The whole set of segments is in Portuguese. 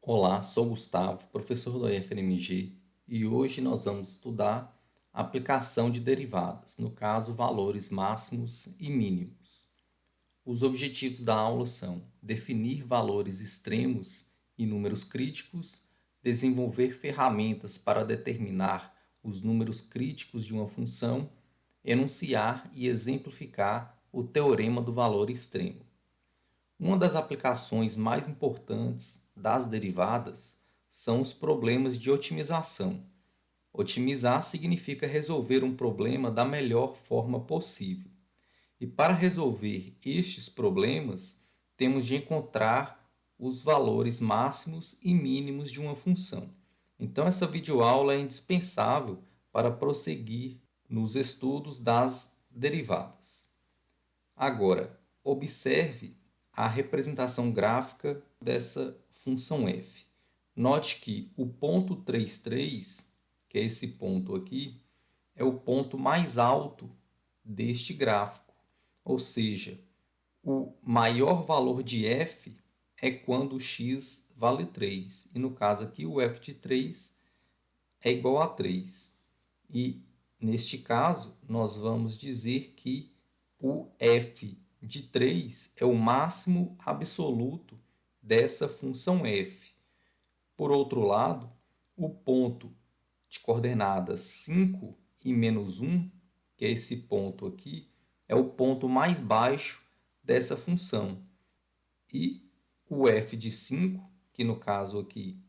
Olá, sou Gustavo, professor do IFMG, e hoje nós vamos estudar a aplicação de derivadas, no caso, valores máximos e mínimos. Os objetivos da aula são definir valores extremos e números críticos, desenvolver ferramentas para determinar os números críticos de uma função, enunciar e exemplificar o teorema do valor extremo. Uma das aplicações mais importantes das derivadas são os problemas de otimização. Otimizar significa resolver um problema da melhor forma possível. E para resolver estes problemas, temos de encontrar os valores máximos e mínimos de uma função. Então, essa videoaula é indispensável para prosseguir nos estudos das derivadas. Agora, observe a representação gráfica dessa função f. Note que o ponto 33, que é esse ponto aqui, é o ponto mais alto deste gráfico. Ou seja, o maior valor de f é quando x vale 3. E no caso aqui, o f de 3 é igual a 3. E neste caso, nós vamos dizer que o f de 3 é o máximo absoluto dessa função f. Por outro lado, o ponto de coordenadas 5 e menos 1, que é esse ponto aqui, é o ponto mais baixo dessa função. E o f de 5, que no caso aqui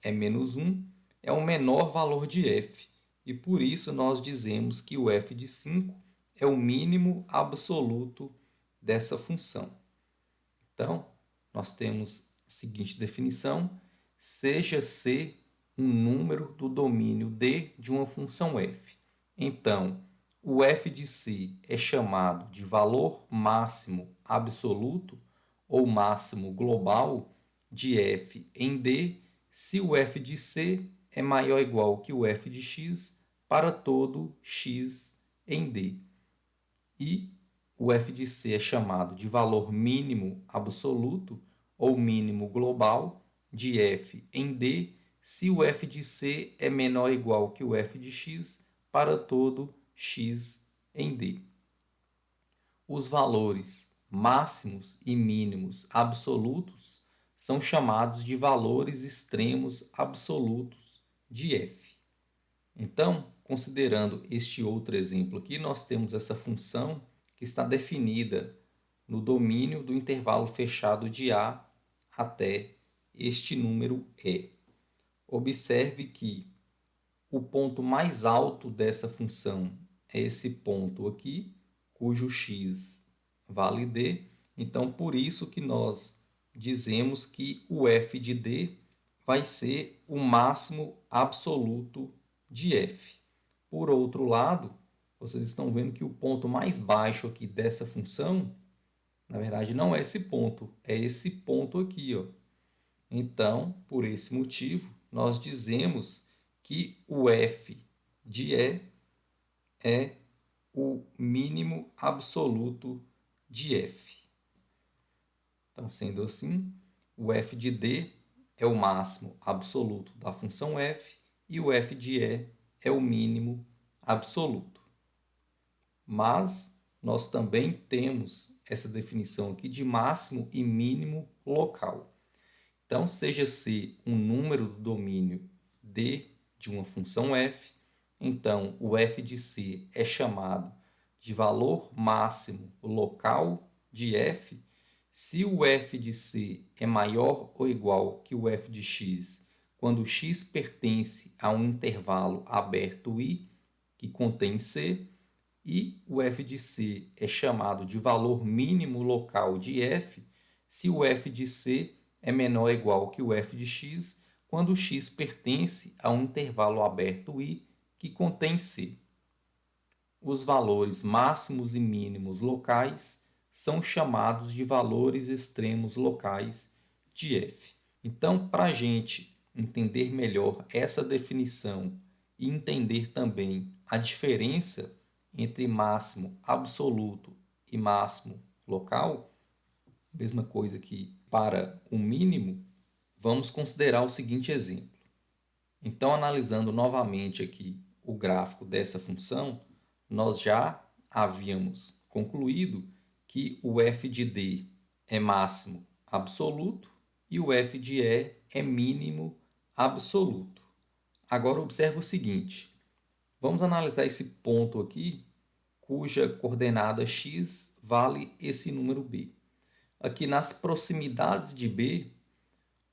é menos 1, é o menor valor de f. E por isso nós dizemos que o f de 5 é o mínimo absoluto dessa função. Então, nós temos a seguinte definição: seja C um número do domínio D de uma função f. Então, o f de C é chamado de valor máximo absoluto ou máximo global de f em D se o f de C é maior ou igual que o f de x para todo x em D. E o f de C é chamado de valor mínimo absoluto ou mínimo global de f em D se o f de C é menor ou igual que o f de x para todo x em D. Os valores máximos e mínimos absolutos são chamados de valores extremos absolutos de f. Então, considerando este outro exemplo aqui, nós temos essa função que está definida no domínio do intervalo fechado de A até este número E. Observe que o ponto mais alto dessa função é esse ponto aqui, cujo x vale D. Então, por isso que nós dizemos que o f de D vai ser o máximo absoluto de f. Por outro lado, vocês estão vendo que o ponto mais baixo aqui dessa função, na verdade, não é esse ponto, é esse ponto aqui, ó. Então, por esse motivo, nós dizemos que o f de E é o mínimo absoluto de f. Então, sendo assim, o f de D é o máximo absoluto da função f e o f de E é o mínimo absoluto. Mas nós também temos essa definição aqui de máximo e mínimo local. Então, seja C um número do domínio D de uma função f, então o f de C é chamado de valor máximo local de f se o f de C é maior ou igual que o f de x, quando x pertence a um intervalo aberto I, que contém C, e o f de C é chamado de valor mínimo local de f se o f de C é menor ou igual que o f de x, quando x pertence a um intervalo aberto I que contém C. Os valores máximos e mínimos locais são chamados de valores extremos locais de f. Então, para a gente entender melhor essa definição e entender também a diferença entre máximo absoluto e máximo local, mesma coisa que para o mínimo, Vamos considerar o seguinte exemplo. Então, analisando novamente aqui o gráfico dessa função, nós já havíamos concluído que o f de d é máximo absoluto e o f de e é mínimo absoluto. Agora, observe o seguinte. Vamos analisar esse ponto aqui, cuja coordenada x vale esse número b. Aqui nas proximidades de b,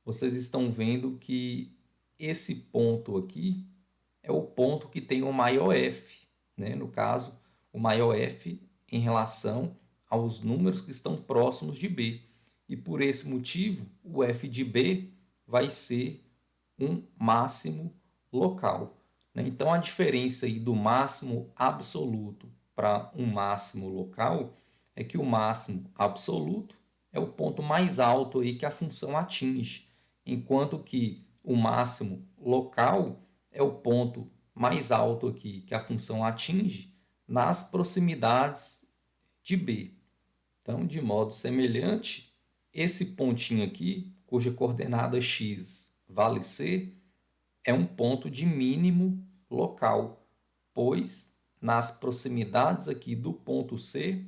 vocês estão vendo que esse ponto aqui é o ponto que tem o maior f, né? No caso, o maior f em relação aos números que estão próximos de b. E por esse motivo, o f de b vai ser um máximo local, né? Então, a diferença aí do máximo absoluto para um máximo local é que o máximo absoluto é o ponto mais alto aí que a função atinge, enquanto que o máximo local é o ponto mais alto aqui que a função atinge nas proximidades de B. Então, de modo semelhante, esse pontinho aqui, cuja coordenada x vale c, é um ponto de mínimo local, pois nas proximidades aqui do ponto C,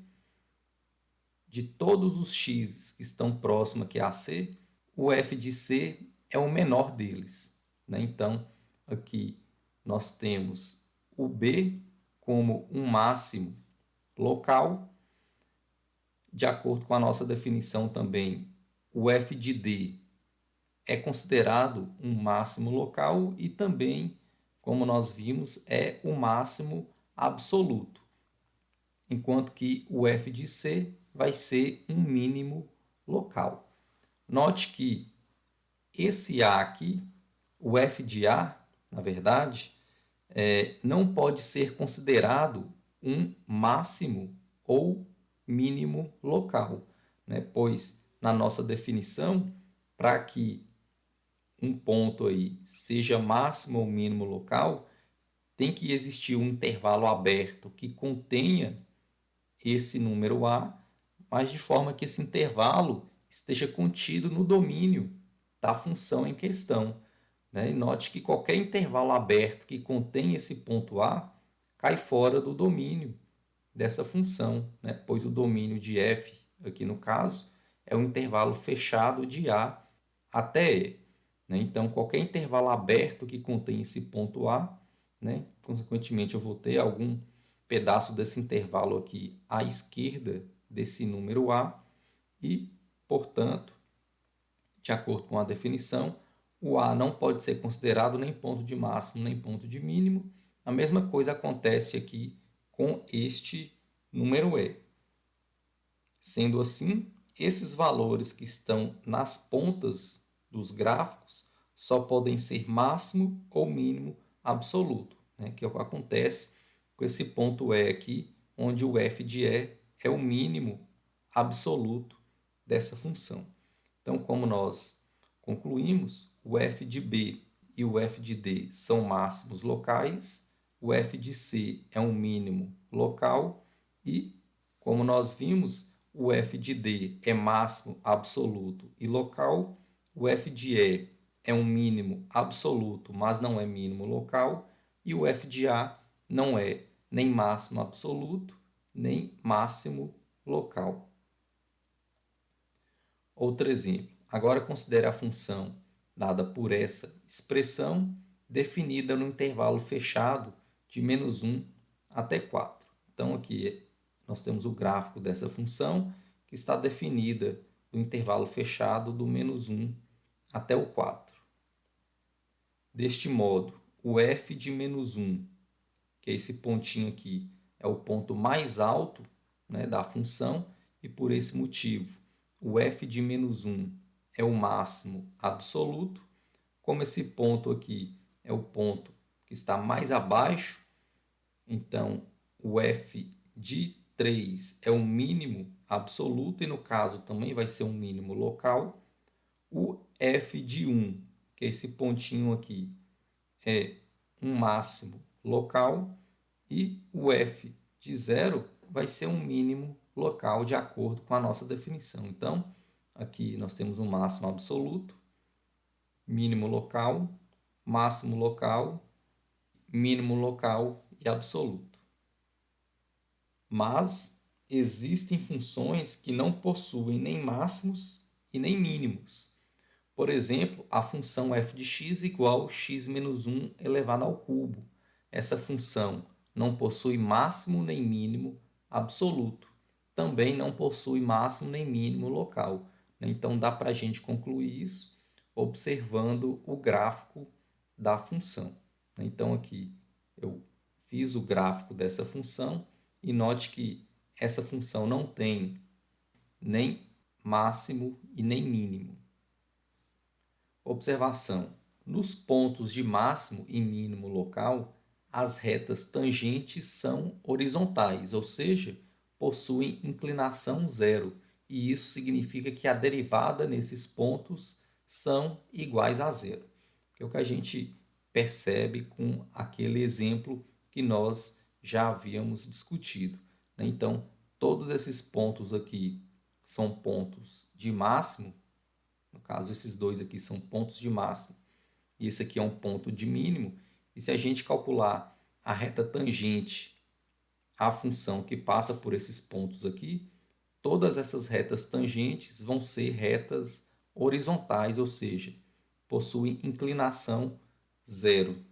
de todos os x que estão próximos aqui a C, o f de C é o menor deles, né? Então, aqui nós temos o B como um máximo local. De acordo com a nossa definição também, o f de D é considerado um máximo local e também, como nós vimos, é o máximo absoluto, enquanto que o f de C vai ser um mínimo local. Note que esse A aqui, o f de A, na verdade, não pode ser considerado um máximo ou mínimo local, né? Pois na nossa definição, para que um ponto aí seja máximo ou mínimo local, tem que existir um intervalo aberto que contenha esse número A, mas de forma que esse intervalo esteja contido no domínio da função em questão, né? E note que qualquer intervalo aberto que contém esse ponto A cai fora do domínio dessa função, né? Pois o domínio de f, aqui no caso, é um intervalo fechado de A até E. Né? Então, qualquer intervalo aberto que contém esse ponto A, né? Consequentemente, eu vou ter algum pedaço desse intervalo aqui à esquerda desse número A e, portanto, de acordo com a definição, o A não pode ser considerado nem ponto de máximo nem ponto de mínimo. A mesma coisa acontece aqui com este número E. Sendo assim, esses valores que estão nas pontas dos gráficos só podem ser máximo ou mínimo absoluto, né? Que é o que acontece com esse ponto E aqui, onde o f de E é o mínimo absoluto dessa função. Então, como nós concluímos, o f de B e o f de D são máximos locais, o f de C é um mínimo local e, como nós vimos, o f de D é máximo absoluto e local, o f de E é um mínimo absoluto, mas não é mínimo local, e o f de A não é nem máximo absoluto, nem máximo local. Outro exemplo. Agora considere a função dada por essa expressão definida no intervalo fechado de -1 até 4. Então, aqui nós temos o gráfico dessa função que está definida no intervalo fechado do -1 até o 4. Deste modo, o f de -1, que é esse pontinho aqui, é o ponto mais alto, né, da função, e por esse motivo, o f de -1 é o máximo absoluto. Como esse ponto aqui é o ponto que está mais abaixo, então o f de 3 é o mínimo absoluto e no caso também vai ser um mínimo local. O f de 1, que é esse pontinho aqui, é um máximo local e o f de 0 vai ser um mínimo local de acordo com a nossa definição. Então, aqui nós temos um máximo absoluto mínimo local, máximo local, mínimo local e absoluto. Mas existem funções que não possuem nem máximos e nem mínimos. Por exemplo, a função f de x igual x menos 1 elevado ao cubo. Essa função não possui máximo nem mínimo absoluto. Também não possui máximo nem mínimo local. Então, dá para a gente concluir isso observando o gráfico da função. Então, aqui eu fiz o gráfico dessa função e note que essa função não tem nem máximo e nem mínimo. Observação: nos pontos de máximo e mínimo local, as retas tangentes são horizontais, ou seja, possuem inclinação zero, e isso significa que a derivada nesses pontos são iguais a zero, que é o que a gente percebe com aquele exemplo que nós já havíamos discutido. Então, todos esses pontos aqui são pontos de máximo. No caso, esses dois aqui são pontos de máximo e esse aqui é um ponto de mínimo. E se a gente calcular a reta tangente à função que passa por esses pontos aqui, todas essas retas tangentes vão ser retas horizontais, ou seja, possuem inclinação zero.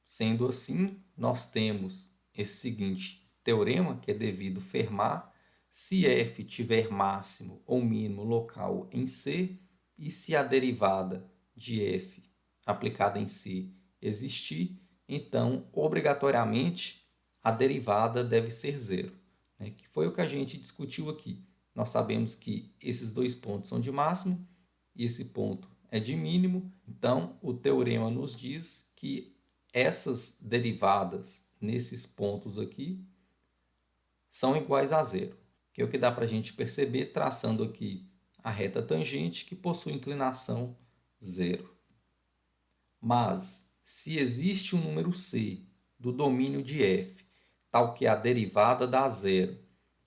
Sendo assim, nós temos esse seguinte teorema, que é devido Fermat: se f tiver máximo ou mínimo local em C, e se a derivada de f aplicada em C existir, então, obrigatoriamente, a derivada deve ser zero, né? Que foi o que a gente discutiu aqui. Nós sabemos que esses dois pontos são de máximo e esse ponto é de mínimo, então o teorema nos diz que essas derivadas nesses pontos aqui são iguais a zero, que é o que dá para a gente perceber traçando aqui a reta tangente que possui inclinação zero. Mas, se existe um número C do domínio de f, tal que a derivada dá zero,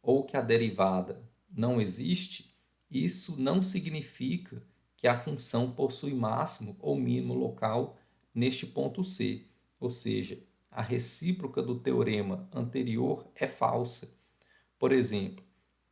ou que a derivada não existe, isso não significa que a função possui máximo ou mínimo local neste ponto C, ou seja, a recíproca do teorema anterior é falsa. Por exemplo,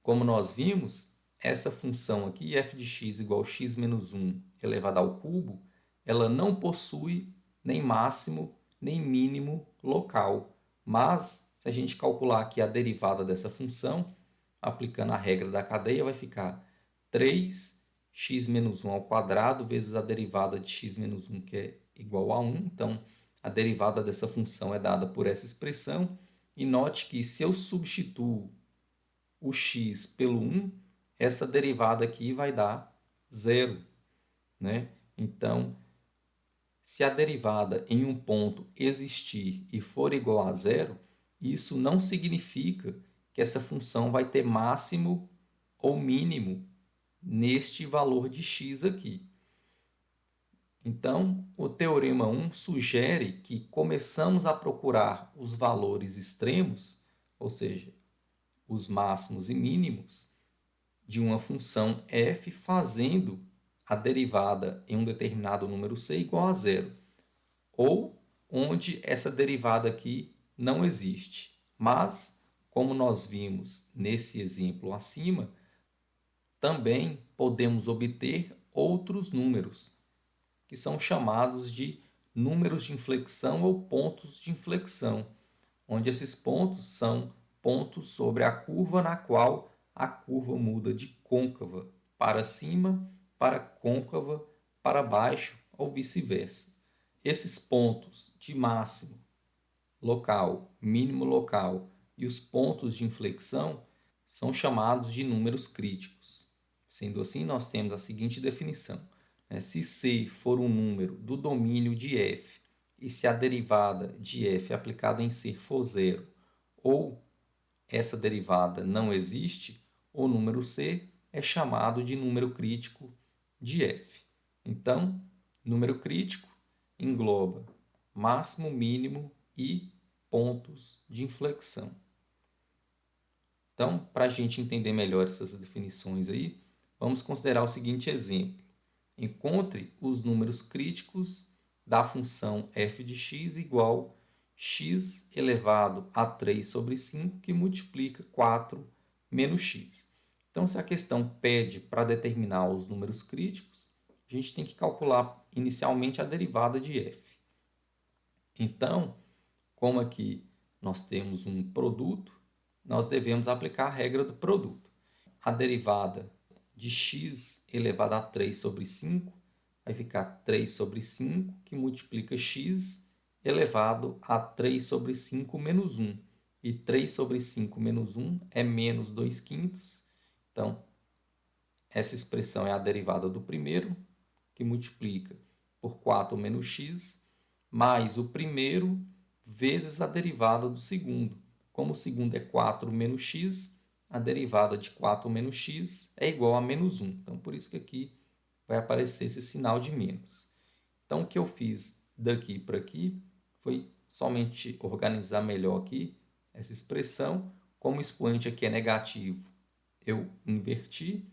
como nós vimos, essa função aqui, f de x igual a x menos 1 elevado ao cubo, ela não possui nem máximo nem mínimo local. Mas, se a gente calcular aqui a derivada dessa função, aplicando a regra da cadeia, vai ficar 3x menos 1 ao quadrado vezes a derivada de x menos 1, que é igual a 1. Então, a derivada dessa função é dada por essa expressão. E note que se eu substituo o x pelo 1, essa derivada aqui vai dar zero, né? Então, se a derivada em um ponto existir e for igual a zero, isso não significa que essa função vai ter máximo ou mínimo neste valor de x aqui. Então, o teorema 1 sugere que começamos a procurar os valores extremos, ou seja, os máximos e mínimos, de uma função f fazendo a derivada em um determinado número c igual a zero, ou onde essa derivada aqui não existe. Mas, como nós vimos nesse exemplo acima, também podemos obter outros números, que são chamados de números de inflexão ou pontos de inflexão, onde esses pontos são pontos sobre a curva na qual a curva muda de côncava para cima, para côncava para baixo ou vice-versa. Esses pontos de máximo local, mínimo local e os pontos de inflexão são chamados de números críticos. Sendo assim, nós temos a seguinte definição: se C for um número do domínio de f e se a derivada de f aplicada em C for zero, ou essa derivada não existe, o número C é chamado de número crítico de f. Então, número crítico engloba máximo, mínimo e pontos de inflexão. Então, para a gente entender melhor essas definições aí, vamos considerar o seguinte exemplo. Encontre os números críticos da função f de x igual x elevado a 3 sobre 5, que multiplica 4 menos x. Então, se a questão pede para determinar os números críticos, a gente tem que calcular inicialmente a derivada de f. Então, como aqui nós temos um produto, nós devemos aplicar a regra do produto. A derivada de x elevado a 3 sobre 5 vai ficar 3 sobre 5, que multiplica x elevado a 3 sobre 5 menos 1. E 3 sobre 5 menos 1 é menos 2 quintos. Então, essa expressão é a derivada do primeiro, que multiplica por 4 menos x, mais o primeiro vezes a derivada do segundo. Como o segundo é 4 menos x, a derivada de 4 menos x é igual a menos 1. Então, por isso que aqui vai aparecer esse sinal de menos. Então, o que eu fiz daqui para aqui foi somente organizar melhor aqui essa expressão. Como o expoente aqui é negativo, eu inverti,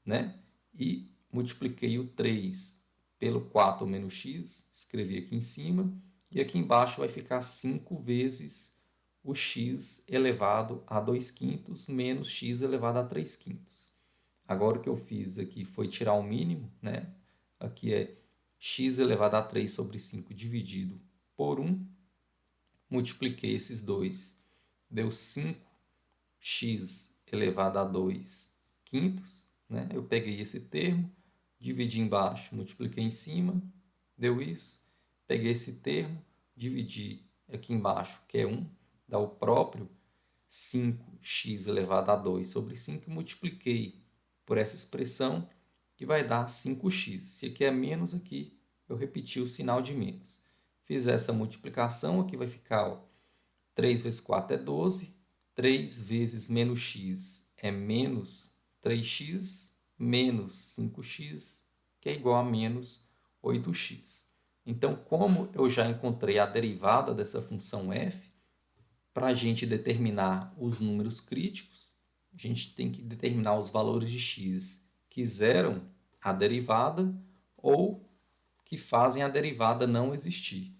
né? E multipliquei o 3 pelo 4 menos x, escrevi aqui em cima, e aqui embaixo vai ficar 5 vezes o x elevado a 2 quintos menos x elevado a 3 quintos. Agora o que eu fiz aqui foi tirar o mínimo, né? Aqui é x elevado a 3 sobre 5 dividido por 1. Multipliquei esses dois, deu 5x elevado a 2 quintos, né? Eu peguei esse termo, dividi embaixo, multipliquei em cima, deu isso. Peguei esse termo, dividi aqui embaixo, que é 1, dá o próprio 5x elevado a 2 sobre 5, e multipliquei por essa expressão, que vai dar 5x. Se aqui é menos, aqui eu repeti o sinal de menos. Fiz essa multiplicação, aqui vai ficar, ó, 3 vezes 4 é 12, 3 vezes menos x é menos 3x, menos 5x, que é igual a menos 8x. Então, como eu já encontrei a derivada dessa função f, para a gente determinar os números críticos, a gente tem que determinar os valores de x que zeram a derivada ou que fazem a derivada não existir.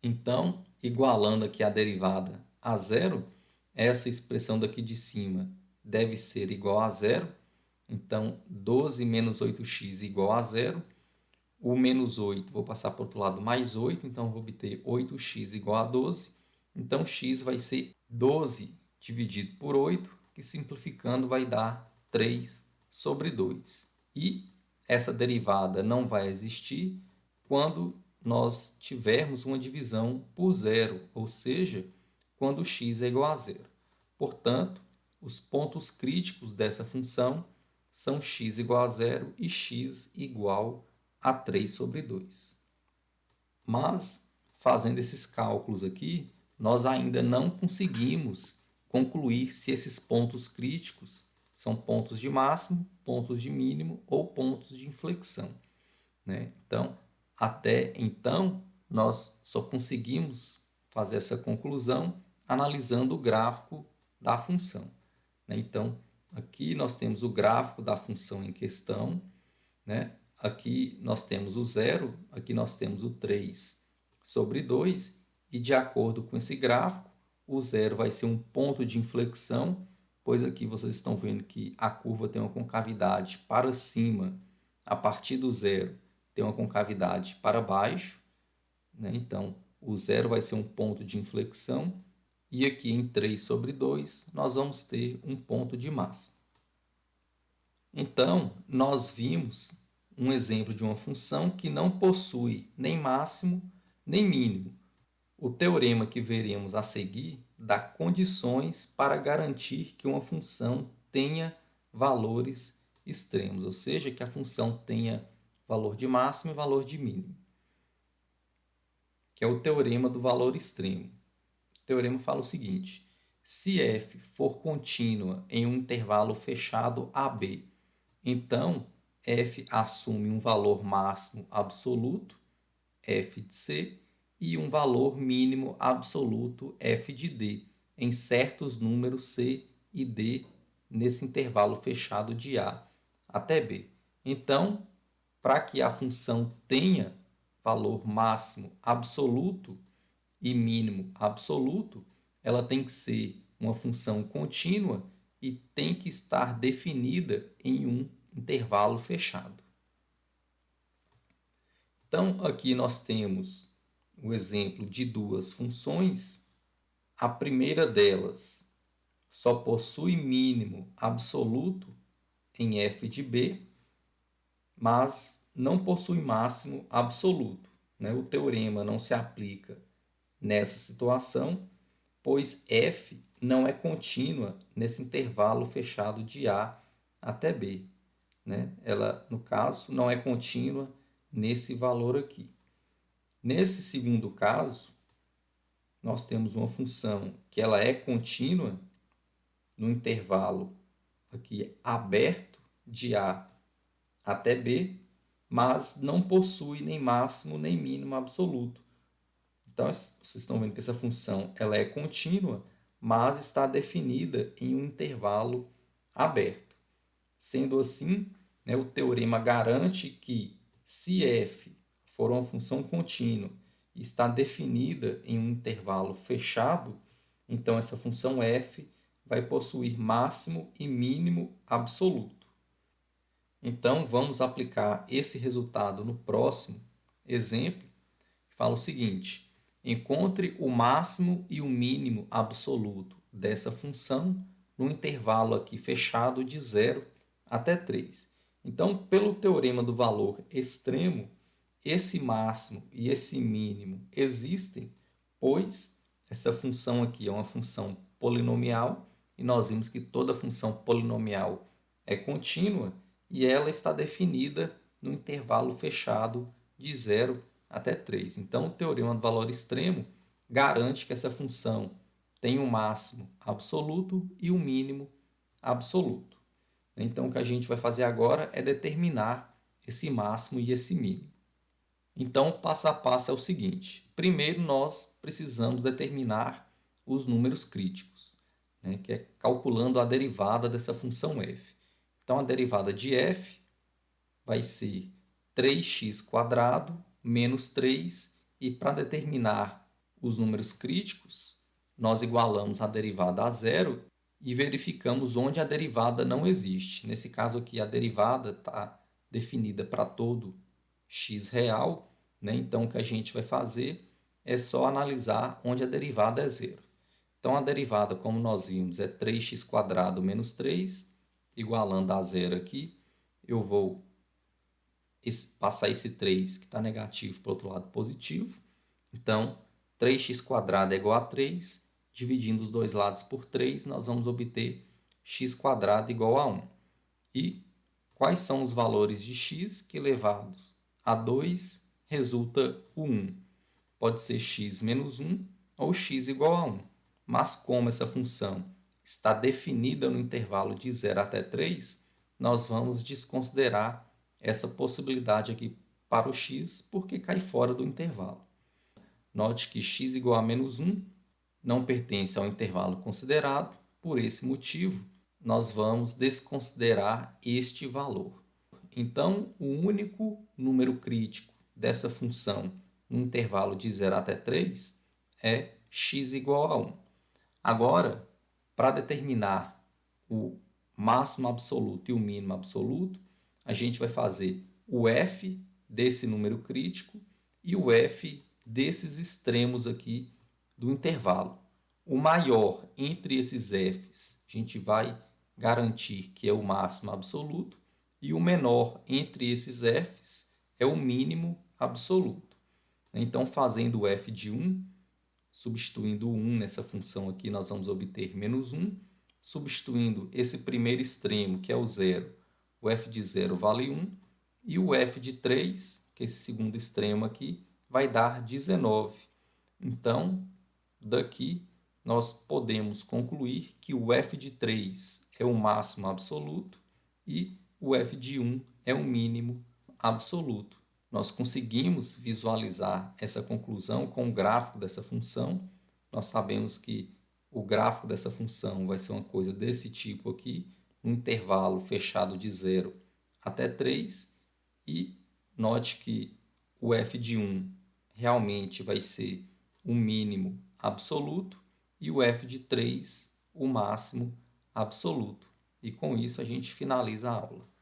Então, igualando aqui a derivada a zero, essa expressão daqui de cima deve ser igual a zero. Então, 12 menos 8x igual a zero. O menos 8, vou passar para o outro lado, mais 8. Então, vou obter 8x igual a 12. Então, x vai ser 12 dividido por 8, que simplificando vai dar 3 sobre 2. E essa derivada não vai existir quando nós tivermos uma divisão por zero, ou seja, quando x é igual a zero. Portanto, os pontos críticos dessa função são x igual a zero e x igual a 3 sobre 2. Mas, fazendo esses cálculos aqui, nós ainda não conseguimos concluir se esses pontos críticos são pontos de máximo, pontos de mínimo ou pontos de inflexão, né? Então, até então, nós só conseguimos fazer essa conclusão analisando o gráfico da função, né? Então, aqui nós temos o gráfico da função em questão, né? Aqui nós temos o zero, aqui nós temos o 3 sobre 2, e de acordo com esse gráfico, o zero vai ser um ponto de inflexão, pois aqui vocês estão vendo que a curva tem uma concavidade para cima, a partir do zero tem uma concavidade para baixo, né? Então, o zero vai ser um ponto de inflexão, e aqui em 3 sobre 2 nós vamos ter um ponto de máximo. Então, nós vimos um exemplo de uma função que não possui nem máximo nem mínimo. O teorema que veremos a seguir dá condições para garantir que uma função tenha valores extremos, ou seja, que a função tenha valor de máximo e valor de mínimo, que é o teorema do valor extremo. O teorema fala o seguinte: se f for contínua em um intervalo fechado AB, então f assume um valor máximo absoluto, f de c, e um valor mínimo absoluto, f de d, em certos números c e d nesse intervalo fechado de A até B. Então, para que a função tenha valor máximo absoluto e mínimo absoluto, ela tem que ser uma função contínua e tem que estar definida em um intervalo fechado. Então, aqui nós temos o exemplo de duas funções. A primeira delas só possui mínimo absoluto em f de b, mas não possui máximo absoluto, né? O teorema não se aplica nessa situação, pois f não é contínua nesse intervalo fechado de a até b, né? Ela, no caso, não é contínua nesse valor aqui. Nesse segundo caso, nós temos uma função que ela é contínua no intervalo aqui aberto de a até b, mas não possui nem máximo nem mínimo absoluto. Então, vocês estão vendo que essa função ela é contínua, mas está definida em um intervalo aberto. Sendo assim, né, o teorema garante que, se f for uma função contínua e está definida em um intervalo fechado, então essa função f vai possuir máximo e mínimo absoluto. Então, vamos aplicar esse resultado no próximo exemplo, que fala o seguinte: encontre o máximo e o mínimo absoluto dessa função no intervalo aqui fechado de 0 até 3. Então, pelo teorema do valor extremo, esse máximo e esse mínimo existem, pois essa função aqui é uma função polinomial e nós vimos que toda função polinomial é contínua e ela está definida no intervalo fechado de 0 até 3. Então, o teorema do valor extremo garante que essa função tem um máximo absoluto e um mínimo absoluto. Então, o que a gente vai fazer agora é determinar esse máximo e esse mínimo. Então, o passo a passo é o seguinte. Primeiro, nós precisamos determinar os números críticos, né, que é calculando a derivada dessa função f. Então, a derivada de f vai ser 3x² menos 3, e para determinar os números críticos, nós igualamos a derivada a zero e verificamos onde a derivada não existe. Nesse caso aqui, a derivada está definida para todo x real, né? Então, o que a gente vai fazer é só analisar onde a derivada é zero. Então, a derivada, como nós vimos, é 3x² menos 3, igualando a zero aqui. Eu vou passar esse 3 que está negativo para o outro lado positivo. Então, 3x² é igual a 3. Dividindo os dois lados por 3, nós vamos obter x² igual a 1. E quais são os valores de x que, elevados a 2, resulta o 1? Pode ser x menos 1 ou x igual a 1. Mas como essa função está definida no intervalo de 0 até 3, nós vamos desconsiderar essa possibilidade aqui para o x, porque cai fora do intervalo. Note que x igual a menos 1 não pertence ao intervalo considerado. Por esse motivo, nós vamos desconsiderar este valor. Então, o único número crítico dessa função no intervalo de 0 até 3 é x igual a 1. Agora, para determinar o máximo absoluto e o mínimo absoluto, a gente vai fazer o f desse número crítico e o f desses extremos aqui do intervalo. O maior entre esses f's, a gente vai garantir que é o máximo absoluto, e o menor entre esses f's é o mínimo absoluto. Então, fazendo o f de 1, substituindo o 1 nessa função aqui, nós vamos obter menos 1. Substituindo esse primeiro extremo, que é o 0, o f de 0 vale 1. E o f de 3, que é esse segundo extremo aqui, vai dar 19. Então, daqui, nós podemos concluir que o f de 3 é o máximo absoluto e o f de 1 é o mínimo absoluto. Nós conseguimos visualizar essa conclusão com o gráfico dessa função. Nós sabemos que o gráfico dessa função vai ser uma coisa desse tipo aqui, um intervalo fechado de 0 até 3, e Note que o f de 1 realmente vai ser o mínimo absoluto e o f de 3 o máximo absoluto. E com isso a gente finaliza a aula.